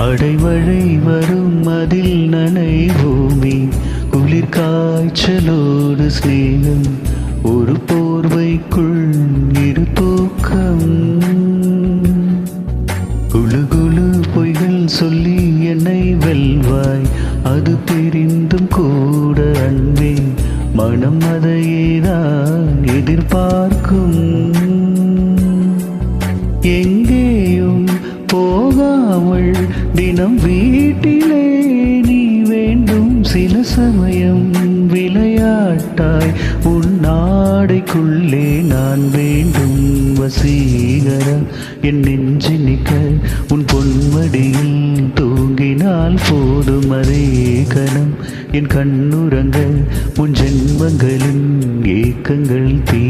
அடைமழை வரும் அதில் நனைவோமே, குளிர் காய்ச்சலோடு ஸ்நேகம், ஒரு போர்வைக்குள் இரு தூக்கம். குழு குழு பொய்கள் சொல்லி என்னை வெல்வாய், அது தெரிந்தும் கூட அன்பே மனம் அதையேதான் எதிர்பார்க்கும். எங்கேயும் போகாமல் தினம் வீட்டிலே நீ வேண்டும். சில சமயம் விளையாட்டாய் உன் நாடைக்குள்ளே நான் வேண்டும். வசீகரம் என் நெஞ்சினிக்க உன் பொன்மடியில் தூங்கினால் போதும். அதே கணம் என் கண்ணுறங்க உன் ஜென்மங்களின் ஏக்கங்கள் தீ